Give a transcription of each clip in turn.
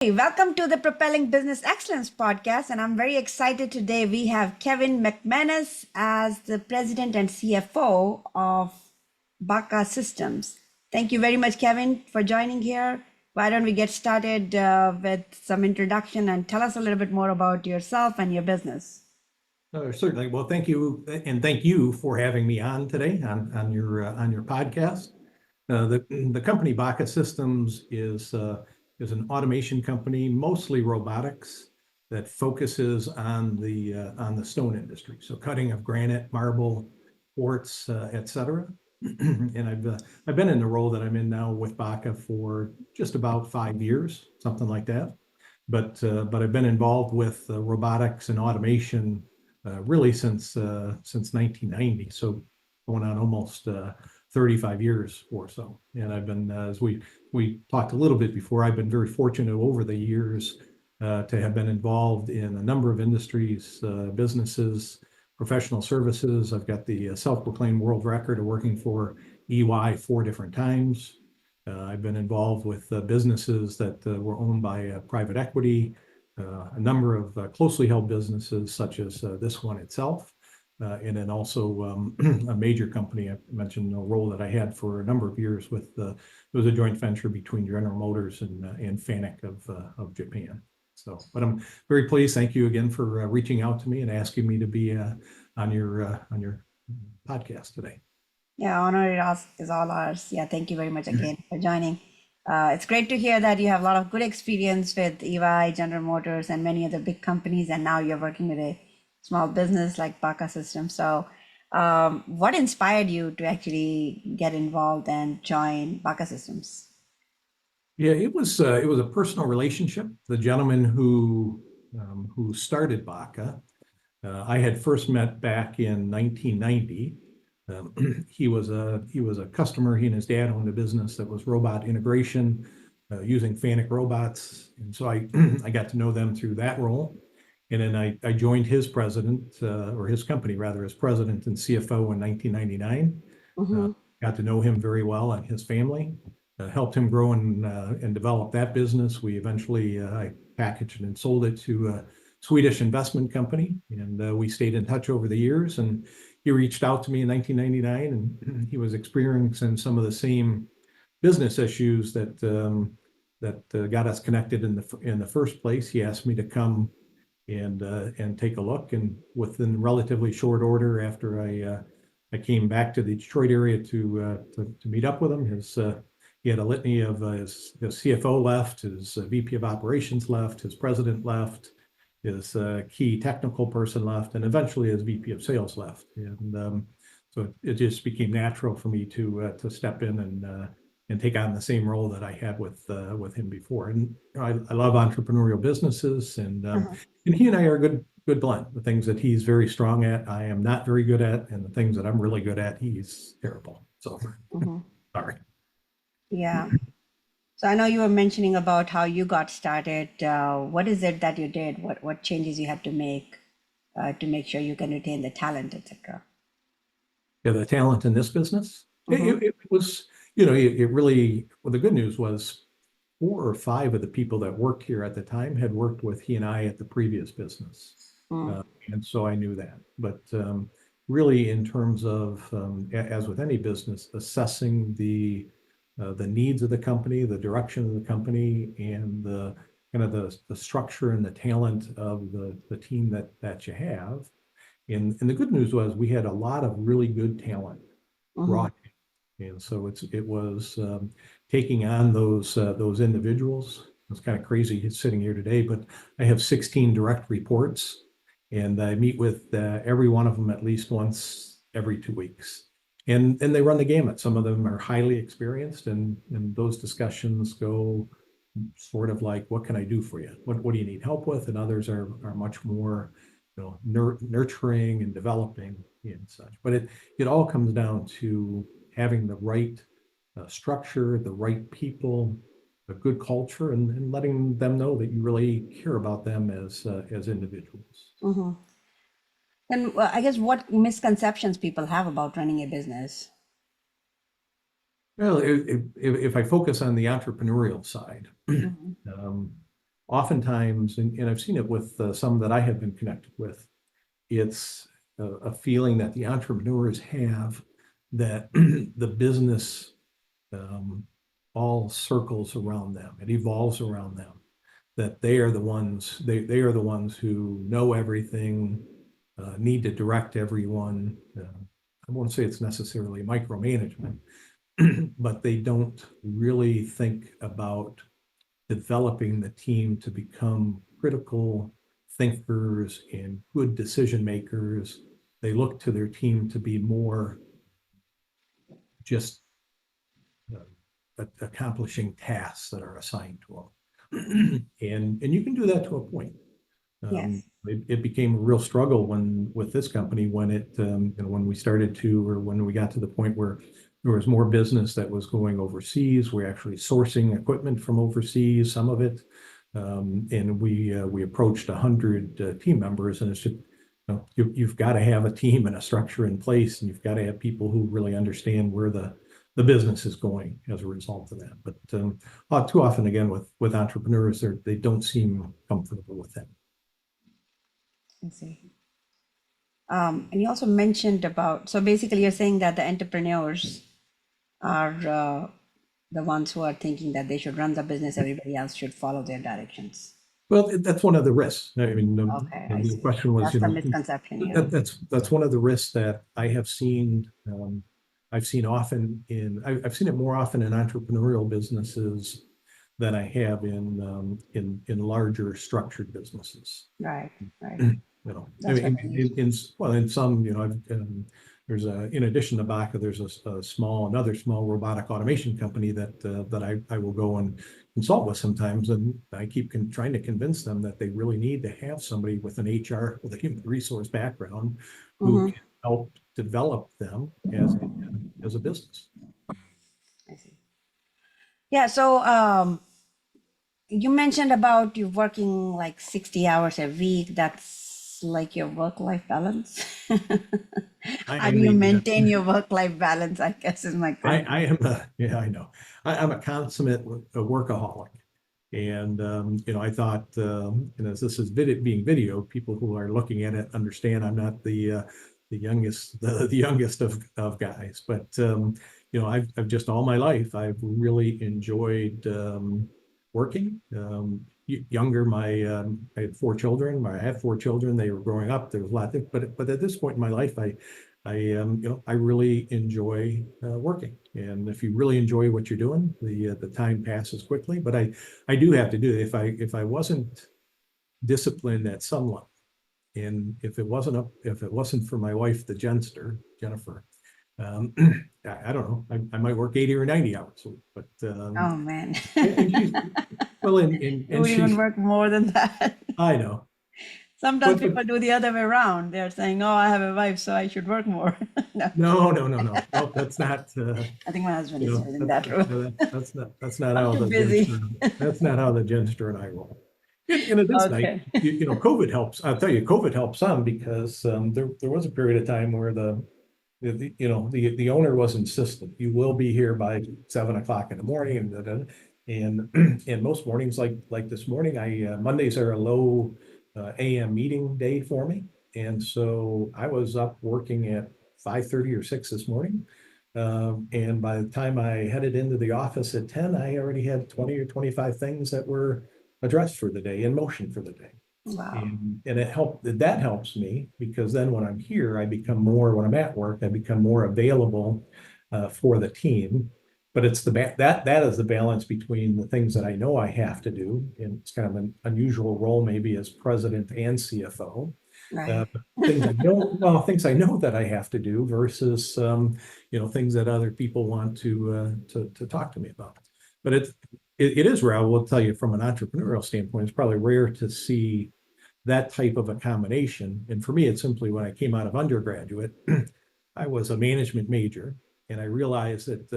Hey, welcome to the Propelling Business Excellence podcast. And I'm very excited today. We have Kevin McManus as the president and CFO of BACA Systems. Thank you very much, Kevin, for joining here. Why don't we get started with some introduction and tell us a little bit more about yourself and your business? Certainly. Well, thank you, and thank you for having me on today on your podcast. The company BACA Systems is an automation company, mostly robotics, that focuses on the stone industry, so cutting of granite, marble, quartz, etc. And I've been in the role that I'm in now with BACA for just about 5 years, something like that. But I've been involved with robotics and automation really since 1990. So going on almost 35 years or so. And I've been, as we talked a little bit before, I've been very fortunate over the years to have been involved in a number of industries, businesses, professional services. I've got the self-proclaimed world record of working for EY 4 different times. I've been involved with businesses that were owned by private equity, a number of closely held businesses such as this one itself. And then also a major company. I mentioned a role that I had for a number of years with it was a joint venture between General Motors and Fanuc of Japan. So, but I'm very pleased. Thank you again for reaching out to me and asking me to be on your podcast today. Yeah, honor is all ours. Yeah, thank you very much again for joining. It's great to hear that you have a lot of good experience with EY, General Motors, and many other big companies, and now you're working with a small business like BACA Systems. So, what inspired you to actually get involved and join BACA Systems? Yeah, it was a personal relationship. The gentleman who started BACA, I had first met back in 1990. He was a customer. He and his dad owned a business that was robot integration using Fanuc robots, and so I I got to know them through that role. And then I joined his president, or his company rather, as president and CFO in 1999. Mm-hmm. Got to know him very well and his family. Helped him grow and develop that business. We eventually I packaged and sold it to a Swedish investment company, and we stayed in touch over the years. And he reached out to me in 1999, and he was experiencing some of the same business issues that got us connected in the first place. He asked me to come and take a look. And within relatively short order, after I came back to the Detroit area to meet up with him, he had a litany of his CFO left, his VP of operations left, his president left, his key technical person left, and eventually his VP of sales left. And so it just became natural for me to step in and take on the same role that I had with him before. And I love entrepreneurial businesses, and he and I are a good blend. The things that he's very strong at, I am not very good at, and the things that I'm really good at, he's terrible. So sorry. Yeah. So I know you were mentioning about how you got started. What is it that you did? What changes you had to make sure you can retain the talent, etc.? Yeah, the talent in this business. It was, it really, well, the good news was 4 or 5 of the people that worked here at the time had worked with he and I at the previous business. And so I knew that. But really, in terms of, as with any business, assessing the needs of the company, the direction of the company, and the kind of the structure and the talent of the team that you have. And the good news was we had a lot of really good talent brought in. And so it was taking on those individuals. It's kind of crazy sitting here today, but I have 16 direct reports, and I meet with every one of them at least once every 2 weeks. And they run the gamut. Some of them are highly experienced, and those discussions go sort of like, what can I do for you? What do you need help with? And others are much more, nurturing and developing and such. But it all comes down to having the right structure, the right people, a good culture, and letting them know that you really care about them as individuals. And I guess what misconceptions people have about running a business? Well, if I focus on the entrepreneurial side, oftentimes, and I've seen it with some that I have been connected with, it's a feeling that the entrepreneurs have that the business all circles around them. It evolves around them. That they are the ones, they are the ones who know everything, need to direct everyone. I won't say it's necessarily micromanagement, but they don't really think about developing the team to become critical thinkers and good decision makers. They look to their team to be more just accomplishing tasks that are assigned to them. And you can do that to a point. Yes. It became a real struggle with this company when when we started to, or when we got to the point where there was more business that was going overseas. We're actually sourcing equipment from overseas, some of it, and we approached 100 team members, and it's just, you've got to have a team and a structure in place, and you've got to have people who really understand where the business is going as a result of that. But too often, again, with entrepreneurs, they don't seem comfortable with that. I see. And you also mentioned about, so basically you're saying that the entrepreneurs are the ones who are thinking that they should run the business, everybody else should follow their directions. Well, that's one of the risks. I mean, Okay, I the see. question was, That's the misconception here. that's one of the risks that I have seen. I've seen often I've seen it more often in entrepreneurial businesses than I have in larger structured businesses. Right, right. You know, I That's mean, what I mean. in some, there's in addition to BACA, there's another small robotic automation company that I will go and consult with sometimes, and I keep trying to convince them that they really need to have somebody with an HR, with a human resource background, who can help develop them as a business. I see. Yeah, so you mentioned about you working like 60 hours a week. That's like your work-life balance. How do you maintain your work-life balance, I guess is my question. I am yeah, I know. I'm a consummate workaholic. And I thought, as this is being video, people who are looking at it understand I'm not the youngest, the youngest of guys. But I've just all my life I've really enjoyed working. Younger, I had 4 children. I have 4 children. They were growing up. There was a lot, but at this point in my life, I really enjoy working. And if you really enjoy what you're doing, the time passes quickly. But I do have to do it. If I wasn't disciplined at some level, and if it wasn't for my wife, the Jennifer, I don't know. I might work 80 or 90 hours a week. But Oh man. and she's, well, You would even work more than that. I know. Sometimes people do the other way around. They're saying, "Oh, I have a wife, so I should work more." No, No, that's not. I think my husband is in that room. That's not how too busy. That's not how the Genster and I roll. And it is Okay. nice. COVID helps. I'll tell you, COVID helps some because there was a period of time where the owner was insistent. You will be here by 7 o'clock in the morning, and most mornings, like this morning, Mondays are a low AM meeting day for me, and so I was up working at 5:30 or 6 this morning, and by the time I headed into the office at 10, I already had 20 or 25 things that were addressed for the day, in motion for the day. Wow. And that helps me because then when I'm here, when I'm at work, I become more available for the team. But it's that is the balance between the things that I know I have to do, and it's kind of an unusual role maybe as president and CFO. Right. Things I know that I have to do versus things that other people want to talk to me about. But it is rare. I will tell you, from an entrepreneurial standpoint, it's probably rare to see that type of a combination. And for me, it's simply when I came out of undergraduate, I was a management major, and I realized that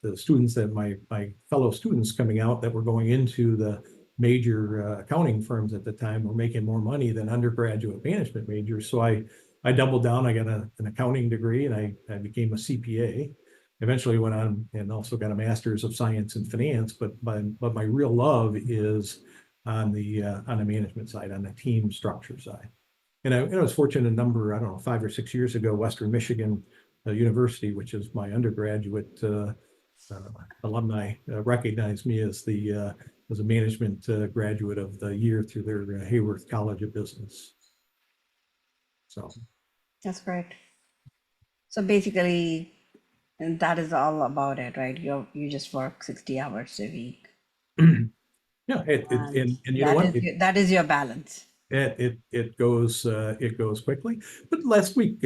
the students, that my fellow students coming out that were going into the major accounting firms at the time, were making more money than undergraduate management majors. So I doubled down. I got an accounting degree, and I became a CPA. Eventually went on and also got a master's of science in finance. But my real love is on the management side, on the team structure side. And I was fortunate a number, I don't know, 5 or 6 years ago, Western Michigan University, which is my undergraduate alumni, recognized me as a management graduate of the year through their Hayworth College of Business. So That's great. So basically, and that is all about it, right? You just work 60 hours a week. yeah, and you know that what? is that is your balance. It goes quickly. But last week,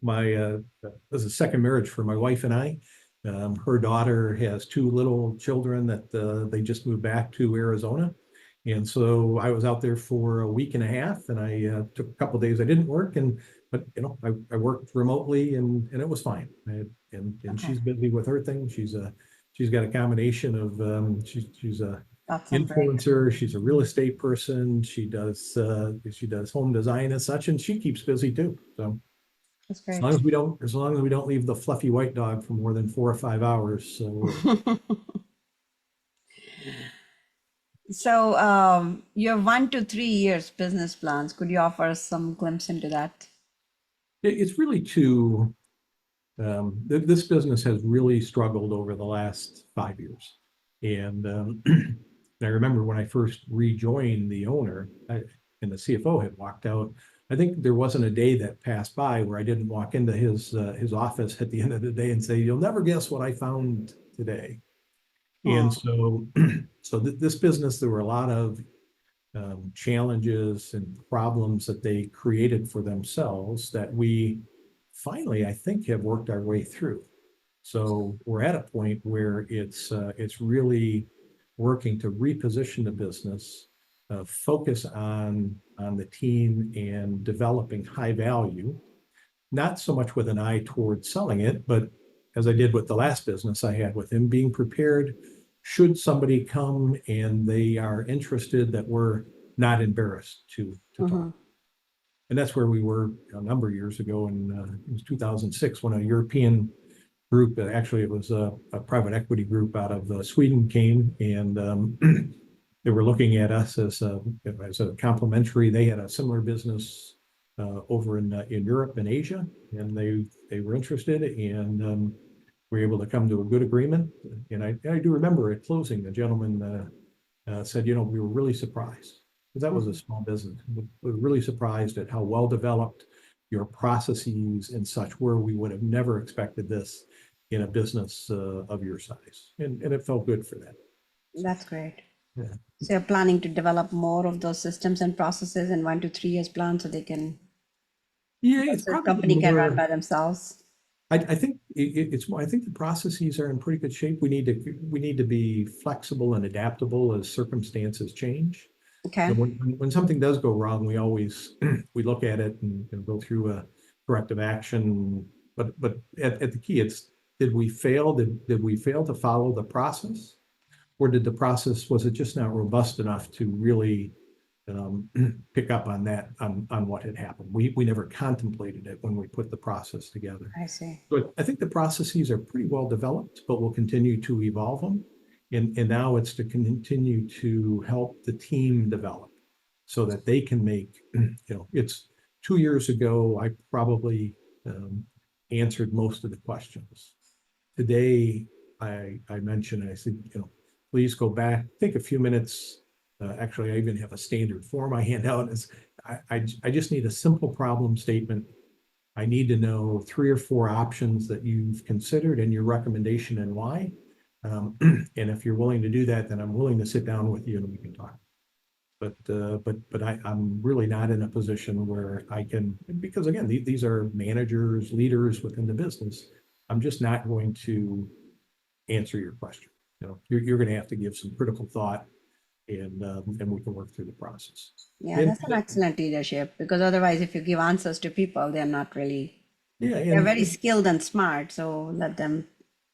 was a second marriage for my wife and I. Her daughter has 2 little children that they just moved back to Arizona. And so I was out there for a week and a half, and I took a couple of days I didn't work, but I worked remotely, and it was fine. And Okay. she's busy with her thing. She's got a combination of she's a That's great. influencer. She's a real estate person. She does home design and such, and she keeps busy too. So That's as great. long as we don't leave the fluffy white dog for more than 4 or 5 hours. So So your 1 to 3 years business plans, could you offer us some glimpse into that? it's really this business has really struggled over the last 5 years. And I remember when I first rejoined the owner, and the CFO had walked out. I think there wasn't a day that passed by where I didn't walk into his office at the end of the day and say, "You'll never guess what I found today." And so this business, there were a lot of challenges and problems that they created for themselves that we finally, I think, have worked our way through. So we're at a point where it's really working to reposition the business, focus on the team and developing high value, not so much with an eye toward selling it, but as I did with the last business I had with him, being prepared should somebody come and they are interested, that we're not embarrassed to talk. And that's where we were a number of years ago, it was 2006, when a European group, actually it was a private equity group out of Sweden, came, and they were looking at us as a complementary. They had a similar business over in Europe and Asia, and they were interested, and we were able to come to a good agreement. And I do remember at closing, the gentleman said, we were really surprised, because that was a small business. We were really surprised at how well developed your processes and such were. We would have never expected this in a business of your size, and it felt good for that. That's great. Yeah. So you're planning to develop more of those systems and processes in 1 to 3 years plan, so they can, It's the probably company can run more. by themselves. I think it's more. I think the processes are in pretty good shape. We need to be flexible and adaptable as circumstances change. Okay. So when something does go wrong, we always we look at it and go through a corrective action. But at the key, it's, did we fail? Did we fail to follow the process, or was it just not robust enough to really pick up on that, on what had happened? We never contemplated it when we put the process together. I see. But I think the processes are pretty well developed, but we'll continue to evolve them. And now it's to continue to help the team develop so that they can make, it's 2 years ago, I probably answered most of the questions. Today, I mentioned, I said, please go back, take a few minutes. Actually, I even have a standard form I hand out. I just need a simple problem statement. I need to know 3 or 4 options that you've considered and your recommendation and why. And if you're willing to do that, then I'm willing to sit down with you and we can talk. But I'm really not in a position where I can, because again, these are managers, leaders within the business. I'm just not going to answer your question. You're going to have to give some critical thought, and we can work through the process. Yeah, that's an excellent leadership, because otherwise, if you give answers to people, they're not really, they're very skilled and smart. So let them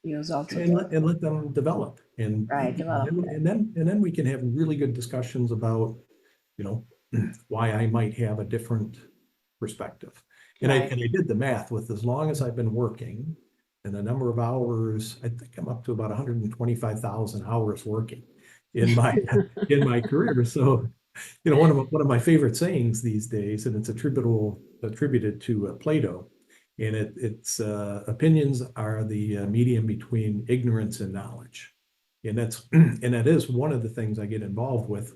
use also. And let them develop. Develop. And then we can have really good discussions about, why I might have a different perspective. And I did the math with, as long as I've been working, and the number of hours, I think I'm up to about 125,000 hours working. in my in my career. So, one of my favorite sayings these days, and it's attributed to Plato, and it's opinions are the medium between ignorance and knowledge. And that is one of the things I get involved with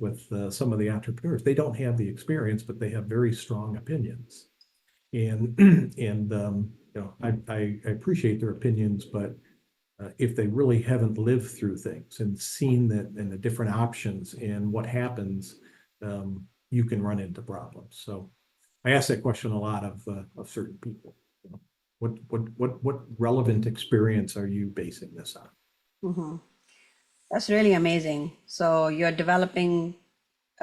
some of the entrepreneurs. They don't have the experience, but they have very strong opinions. And I appreciate their opinions, but if they really haven't lived through things and seen that and the different options and what happens, you can run into problems. So I ask that question a lot of certain people. What relevant experience are you basing this on? Mhm. That's really amazing. So you're developing,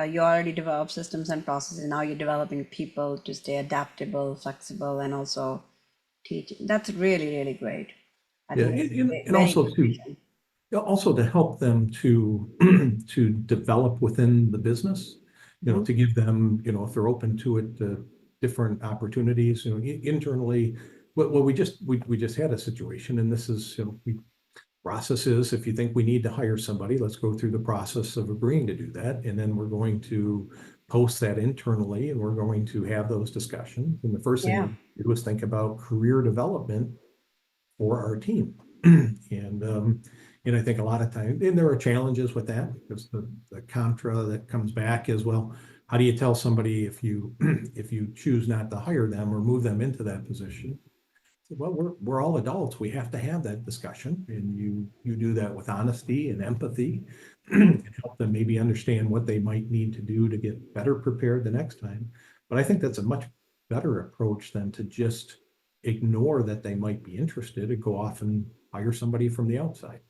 you already developed systems and processes. Now you're developing people to stay adaptable, flexible, and also teaching. That's really, really great. I Yeah, think that's and very also good to vision. also to help them to to develop within the business, Mhm. to give them, if they're open to it, different opportunities, internally. Well, we just had a situation, and this is, processes. If you think we need to hire somebody, let's go through the process of agreeing to do that, and then we're going to post that internally, and we're going to have those discussions. And the first thing Yeah. we do is think about career development for our team. And I think a lot of times, and there are challenges with that, because the contra that comes back is, well, how do you tell somebody if you if you choose not to hire them or move them into that position? Well, we're all adults. We have to have that discussion, and you do that with honesty and empathy, Mhm. and help them maybe understand what they might need to do to get better prepared the next time. But I think that's a much better approach than to just ignore that they might be interested and go off and hire somebody from the outside.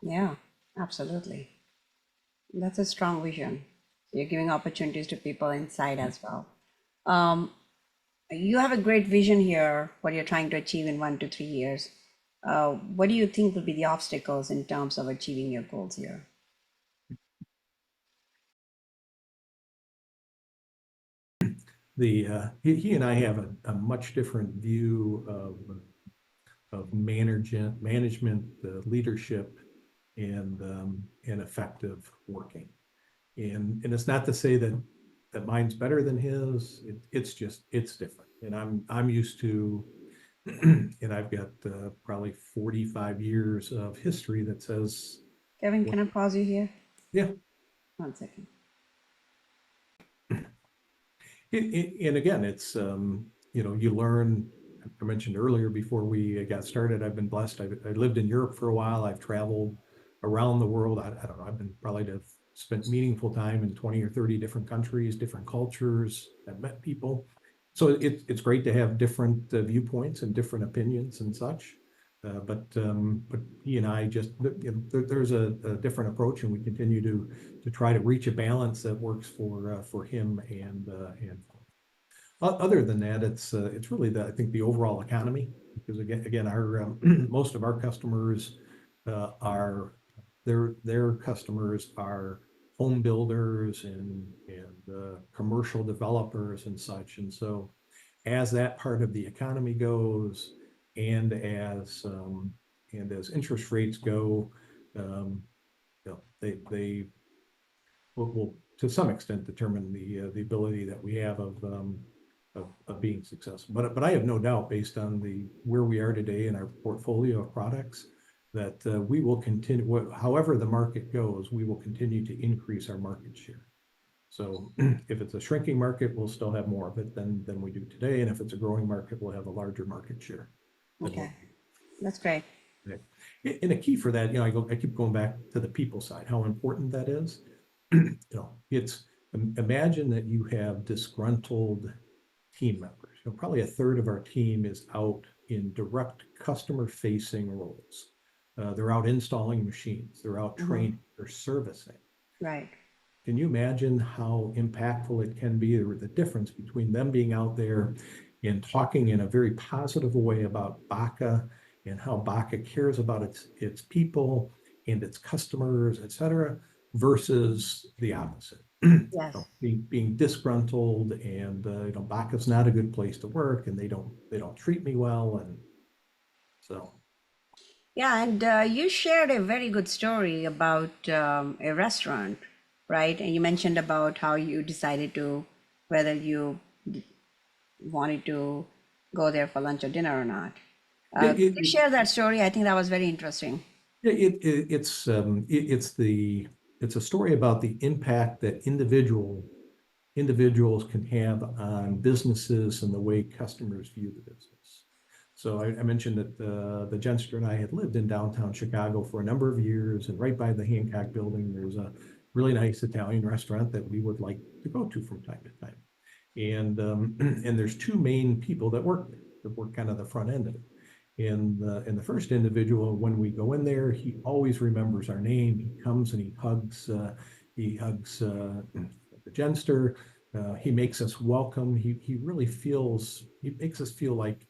Yeah, absolutely. That's a strong vision. You're giving opportunities to people inside as well. Um, you have a great vision here, what you're trying to achieve in 1 to 3 years. What do you think will be the obstacles in terms of achieving your goals here? He and I have a much different view of management, leadership, and effective working. And it's not to say that mine's better than his. It's different. And I'm used to, and I've got probably 45 years of history that says, Kevin, well, can I pause you here? yeah. 1 second. And again, it's you learn. I mentioned earlier before we got started, I've been blessed. I lived in Europe for a while. I've traveled around the world. I don't know. I've been probably to have spent meaningful time in 20 or 30 different countries, different cultures. I've met people. So it's great to have different viewpoints and different opinions and such. But he and I just, there's a different approach, and we continue to try to reach a balance that works for him and other than that, it's really I think the overall economy, because again our most of our customers are their customers are home builders and commercial developers and such. And so as that part of the economy goes, and as interest rates go, um, they will to some extent determine the ability that we have of being successful. But I have no doubt, based on where we are today in our portfolio of products, that we will continue, however the market goes, we will continue to increase our market share. So if it's a shrinking market, we'll still have more of it than we do today. And if it's a growing market, we'll have a larger market share than what Okay, that's great. we do today. And a key for that, I keep going back to the people side, how important that is. It's, imagine that you have disgruntled team members. Probably a third of our team is out in direct customer facing roles. They're out installing machines, they're out Mhm. training, they're servicing. Right. Can you imagine how impactful it can be, or the difference between them being out there and talking in a very positive way about BACA and how BACA cares about its people and its customers, et cetera, versus the opposite? Yes. Being disgruntled, and BACA's not a good place to work, and they don't treat me well, and so. Yeah, and you shared a very good story about a restaurant, right? And you mentioned about how you decided to whether you wanted to go there for lunch or dinner or not. Yeah, Could you share that story? I think that was very interesting. it's a story about the impact that individuals can have on businesses and the way customers view the business. So I mentioned that the Jenster and I had lived in downtown Chicago for a number of years, and right by the Hancock Building, there's a really nice Italian restaurant that we would like to go to from time to time. And there's two main people that work there, that work kind of the front end of it. And the first individual, when we go in there, he always remembers our name. He comes and he hugs the Genster. He makes us welcome. He really feels, he makes us feel like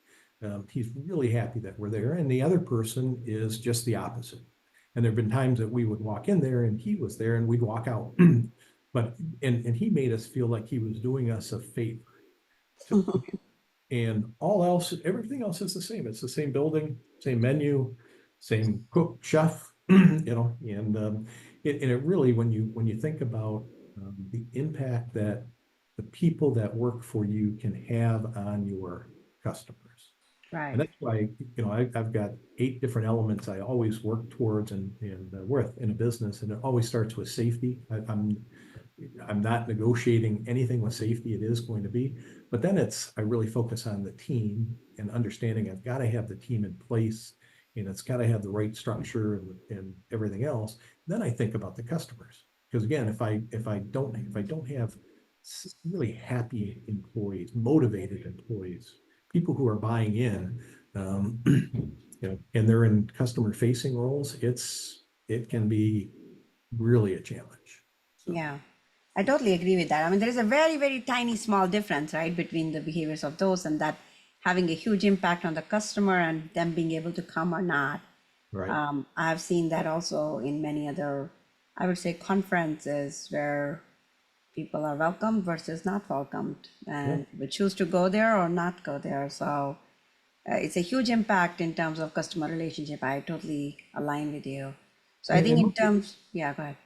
he's really happy that we're there. And the other person is just the opposite. And there have been times that we would walk in there and he was there and we'd walk out. But and he made us feel like he was doing us a favor. And all else, everything else is the same. It's the same building, same menu, same cook, chef, and it really, when you think about the impact that the people that work for you can have on your customers. And Right. that's why, I've got 8 different elements I always work towards and with in a business, and it always starts with safety. I'm not negotiating anything with safety. It is going to be, but then I really focus on the team and understanding I've got to have the team in place, and it's got to have the right structure and everything else. Then I think about the customers, because again, if I don't have really happy employees, motivated employees, people who are buying in, and they're in customer facing roles, it can be really a challenge. So. Yeah, I totally agree with that. I mean, there is a very, very tiny, small difference, right, between the behaviors of those and that having a huge impact on the customer and them being able to come or not. Right. I've seen that also in many other, I would say, conferences where people are welcomed versus not welcomed Yeah. and we choose to go there or not go there. So it's a huge impact in terms of customer relationship. I totally align with you. So I And, think and in most, terms, yeah, go ahead.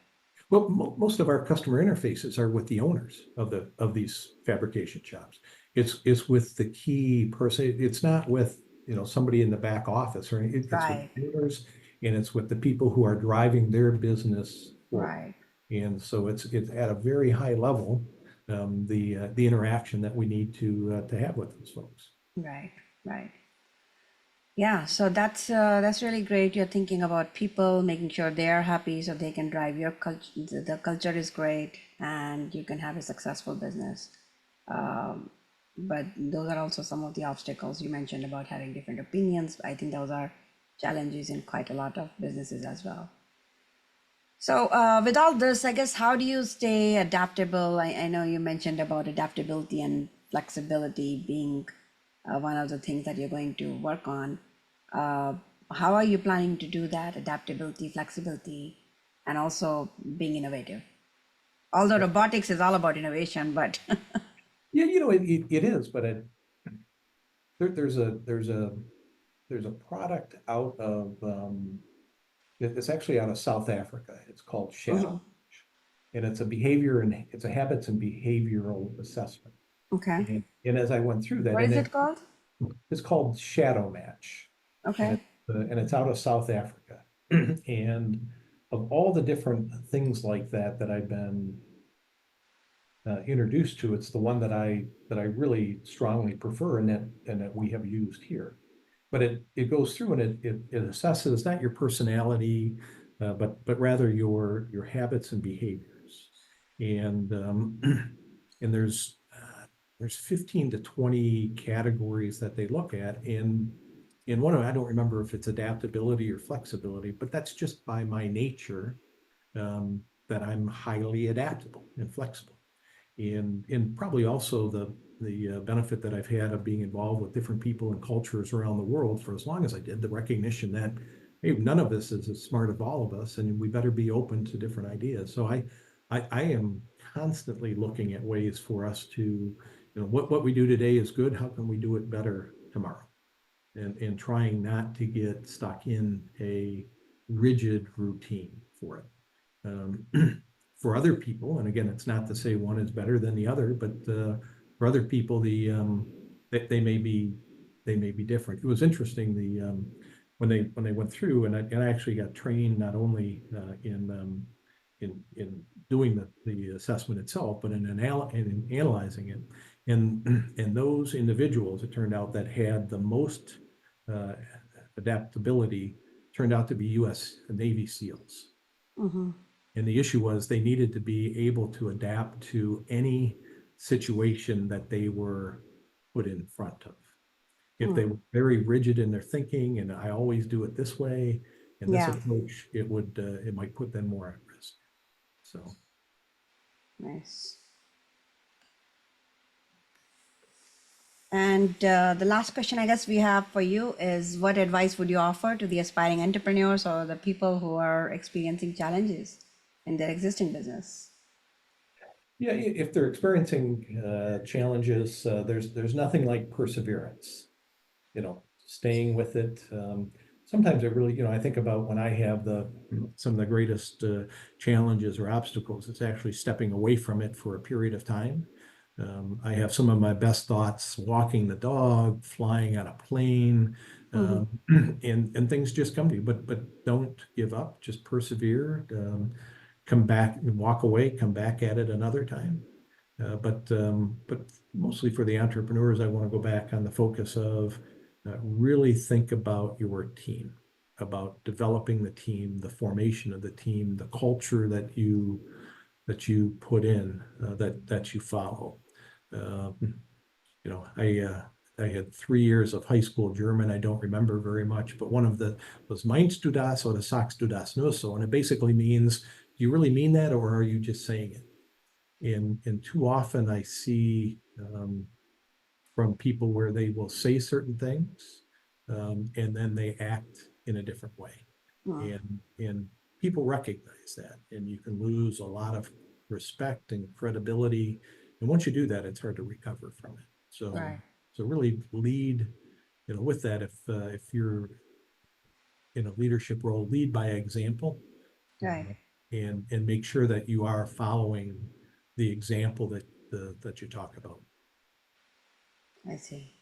well, most of our customer interfaces are with the owners of these fabrication shops. It's with the key person. It's not with, somebody in the back office, or it's with Right, the owners, and it's with the people who are driving their business forward. right. And so it's at a very high level, the interaction that we need to have with those folks. Right, right. Yeah, so that's really great. You're thinking about people, making sure they are happy so they can drive your culture. The culture is great, and you can have a successful business. Um, but those are also some of the obstacles you mentioned about having different opinions. I think those are challenges in quite a lot of businesses as well. So, with all this, I guess, how do you stay adaptable? I know you mentioned about adaptability and flexibility being one of the things that you're going to work on. Uh, how are you planning to do that? Adaptability, flexibility, and also being innovative. Although robotics is all about innovation, but Yeah, it is, but there, there's a product out of it's actually out of South Africa. It's called Mhm. Shadow, and it's a habits and behavioral assessment. Okay. And as I went through that, What and is it called? it's called Shadow Match, and Okay. it's out of South Africa. And of all the different things like that I've been introduced to, it's the one that I really strongly prefer, and that we have used here. But it goes through and it assesses not your personality, but rather your habits and behaviors. And and there's 15 to 20 categories that they look at, and in one of them, I don't remember if it's adaptability or flexibility, but that's just by my nature, that I'm highly adaptable and flexible. And probably also the benefit that I've had of being involved with different people and cultures around the world for as long as I did, the recognition that, hey, none of us is as smart as all of us, and we better be open to different ideas. So I am constantly looking at ways for us to, what we do today is good. How can we do it better tomorrow? and trying not to get stuck in a rigid routine for it. For other people, and again, it's not to say one is better than the other, but for other people, they may be different. It was interesting when they went through, and I actually got trained not only in doing the assessment itself, but in analyzing it. And those individuals, it turned out, that had the most adaptability turned out to be U.S. Navy SEALs. Mm-hmm. And the issue was they needed to be able to adapt to any situation that they were put in front of. If they were very rigid in their thinking, and I always do it this way, and this Yeah. approach, it might put them more at risk. So, Nice. And the last question I guess we have for you is, what advice would you offer to the aspiring entrepreneurs or the people who are experiencing challenges in their existing business? yeah, if they're experiencing challenges, there's nothing like perseverance. Staying with it. Sometimes it really, I think about when I have some of the greatest challenges or obstacles, it's actually stepping away from it for a period of time. I have some of my best thoughts walking the dog, flying on a plane, and things just come to you. But don't give up. Just persevere. Come back, walk away, come back at it another time. But mostly for the entrepreneurs, I want to go back on the focus of really think about your team, about developing the team, the formation of the team, the culture that you put in, that you follow. I had 3 years of high school German. I don't remember very much, but one of the was meinst du das oder sagst du das nur so? And it basically means, do you really mean that, or are you just saying it? And too often I see from people where they will say certain things, and then they act in a different way. And people recognize that, and you can lose a lot of respect and credibility. And once you do that, it's hard to recover from it. So, Right. so really lead, with that. If you're in a leadership role, lead by example, Right. and make sure that you are following the example that you talk about. I see.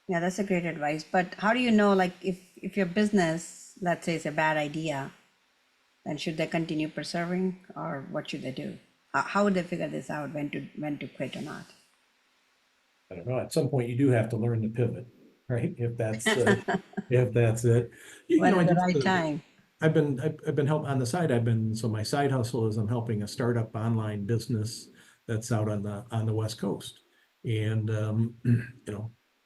Yeah, that's a great advice. But how do you know, like, if your business, let's say, is a bad idea, then should they continue persevering, or what should they do? How would they figure this out, when to quit or not? I don't know. At some point, you do have to learn to pivot, right? If that's it. When is the right time? I've been helping on the side. So my side hustle is I'm helping a startup online business that's out on the West Coast, and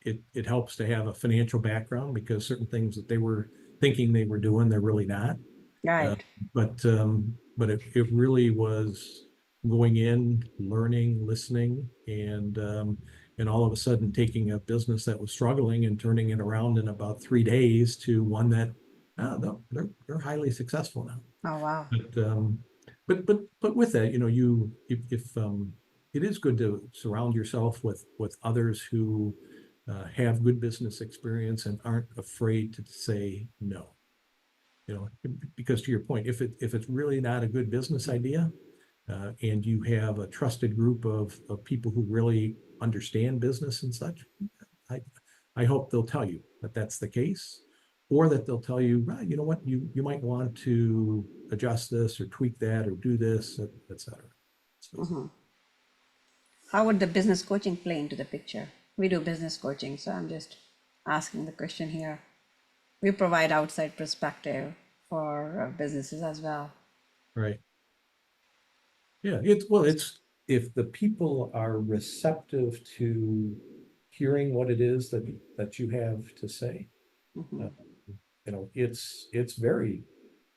it helps to have a financial background, because certain things that they were thinking they were doing, they're really not. Right. But it really was going in, learning, listening, and all of a sudden taking a business that was struggling and turning it around in about 3 days to one that they're highly successful now. Oh, wow. But with that, if it is good to surround yourself with others who have good business experience and aren't afraid to say no. Because to your point, if it's really not a good business idea, and you have a trusted group of people who really understand business and such, I hope they'll tell you that that's the case, or that they'll tell you, right, you know what, you might want to adjust this or tweak that or do this, et cetera. So, How would the business coaching play into the picture? We do business coaching, so I'm just asking the question here. We provide outside perspective for businesses as well. right. Yeah, it's if the people are receptive to hearing what it is that you have to say, it's very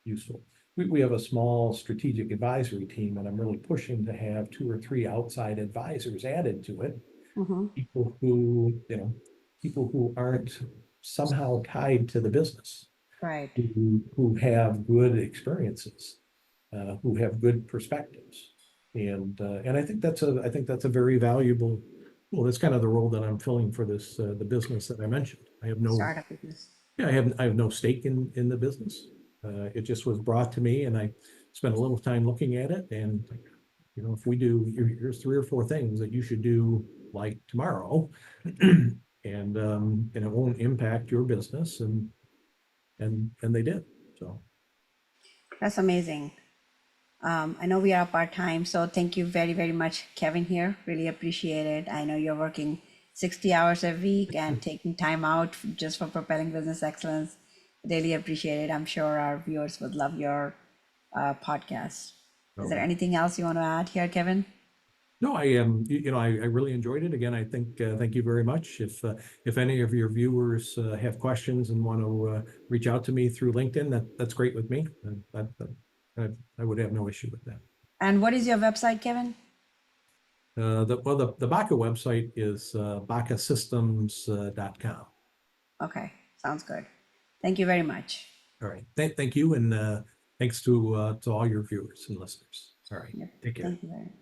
useful. We have a small strategic advisory team, and I'm really pushing to have 2 or 3 outside advisors added to it. People who aren't somehow tied to the business, Right. who have good experiences, who have good perspectives, and I think that's a very valuable. Well, that's kind of the role that I'm filling for this the business that I mentioned. have no, startup business. yeah, I have no stake in the business. It just was brought to me, and I spent a little time looking at it. And if we do, here's 3 or 4 things that you should do like tomorrow, and it won't impact your business, and they did. So That's amazing. I know we are up our time, so thank you very, very much, Kevin here. Really appreciate it. I know you're working 60 hours a week and taking time out just for Propelling Business Excellence. Really appreciate it. I'm sure our viewers would love your podcast. Is there anything else you want to add here, Kevin? no, I am. I really enjoyed it. Again, I think thank you very much. If any of your viewers have questions and want to reach out to me through LinkedIn, that's great with me. I would have no issue with that. And what is your website, Kevin? The BACA website is bacasystems.com. Okay, sounds good. Thank you very much. All right. Thank you, and thanks to all your viewers and listeners. All right. Yep. Take care. Thank you very much.